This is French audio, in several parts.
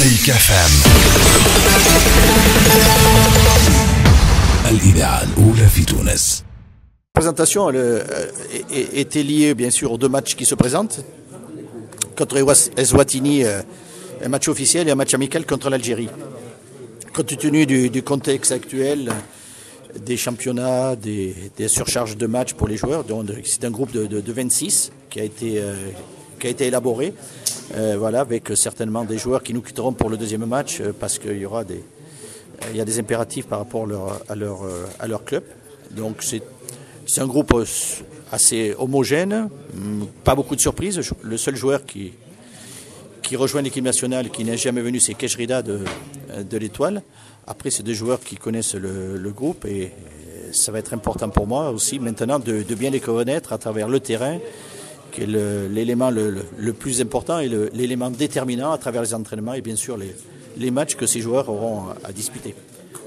مزيكا FM الإذاعة الأولى في تونس. La présentation était liée bien sûr aux deux matchs qui se présentent. Contre Eswatini, un match officiel et un match amical contre l'Algérie. Compte tenu du contexte actuel, des championnats, des surcharges de matchs pour les joueurs, c'est un groupe de 26 qui a été élaboré, voilà, avec certainement des joueurs qui nous quitteront pour le deuxième match parce qu'il y aura il y a des impératifs par rapport à leur club. Donc c'est un groupe assez homogène, pas beaucoup de surprises. Le seul joueur qui rejoint l'équipe nationale, qui n'est jamais venu, c'est Keshrida de l'Étoile. Après, c'est des joueurs qui connaissent le groupe et ça va être important pour moi aussi maintenant de bien les connaître à travers le terrain, qui est l'élément le plus important et l'élément déterminant à travers les entraînements et bien sûr les matchs que ces joueurs auront à disputer.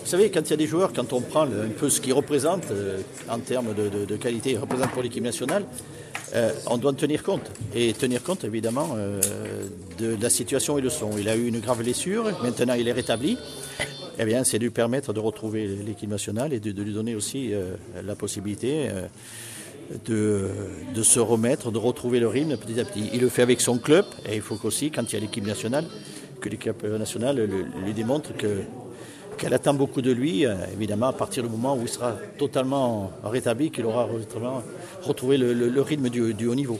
Vous savez, quand il y a des joueurs, quand on prend un peu ce qu'ils représentent en termes de qualité, ils représentent pour l'équipe nationale, on doit en tenir compte. Et tenir compte, évidemment, de la situation où ils sont. Il a eu une grave blessure, maintenant il est rétabli. Eh bien, c'est de lui permettre de retrouver l'équipe nationale et de lui donner aussi la possibilité de se remettre, de retrouver le rythme petit à petit. Il le fait avec son club et il faut qu'aussi, quand il y a l'équipe nationale, que l'équipe nationale lui démontre qu'elle attend beaucoup de lui, évidemment, à partir du moment où il sera totalement rétabli, qu'il aura retrouvé le rythme du haut niveau.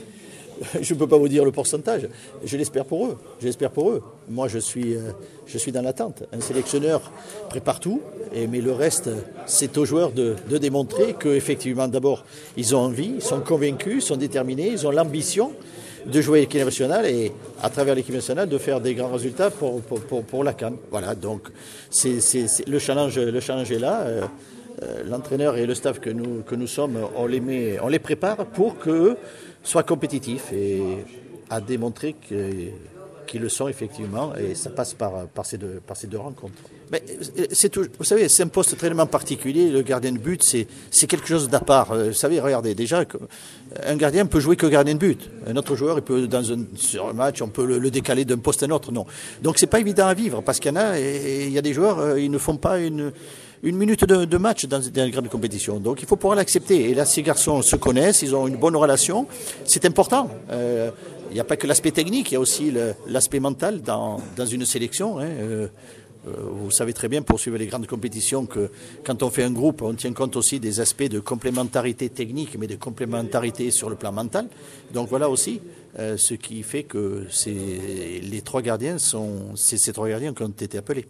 Je ne peux pas vous dire le pourcentage, je l'espère pour eux. Moi, je suis dans l'attente. Un sélectionneur prépare tout, mais le reste, c'est aux joueurs de démontrer qu'effectivement, d'abord, ils ont envie, ils sont convaincus, ils sont déterminés, ils ont l'ambition de jouer l'équipe nationale et à travers l'équipe nationale de faire des grands résultats pour la CAN. Voilà, donc le challenge est là. L'entraîneur et le staff que nous sommes, on les prépare pour qu'eux soient compétitifs et à démontrer qu'ils le sont effectivement, et ça passe par ces deux rencontres. Mais vous savez, c'est un poste très particulier. Le gardien de but, c'est quelque chose d'à part. Vous savez, regardez, déjà, un gardien peut jouer que gardien de but. Un autre joueur, il peut, sur un match, on peut le décaler d'un poste à un autre. Non. Donc, c'est pas évident à vivre, parce qu'il y a des joueurs, ils ne font pas une minute de match dans une grande compétition. Donc, il faut pouvoir l'accepter. Et là, ces garçons se connaissent, ils ont une bonne relation. C'est important. Il n'y a pas que l'aspect technique, il y a aussi l'aspect mental dans une sélection. Vous savez très bien, pour suivre les grandes compétitions, que quand on fait un groupe, on tient compte aussi des aspects de complémentarité technique, mais de complémentarité sur le plan mental. Donc voilà aussi ce qui fait que ces trois gardiens qui ont été appelés.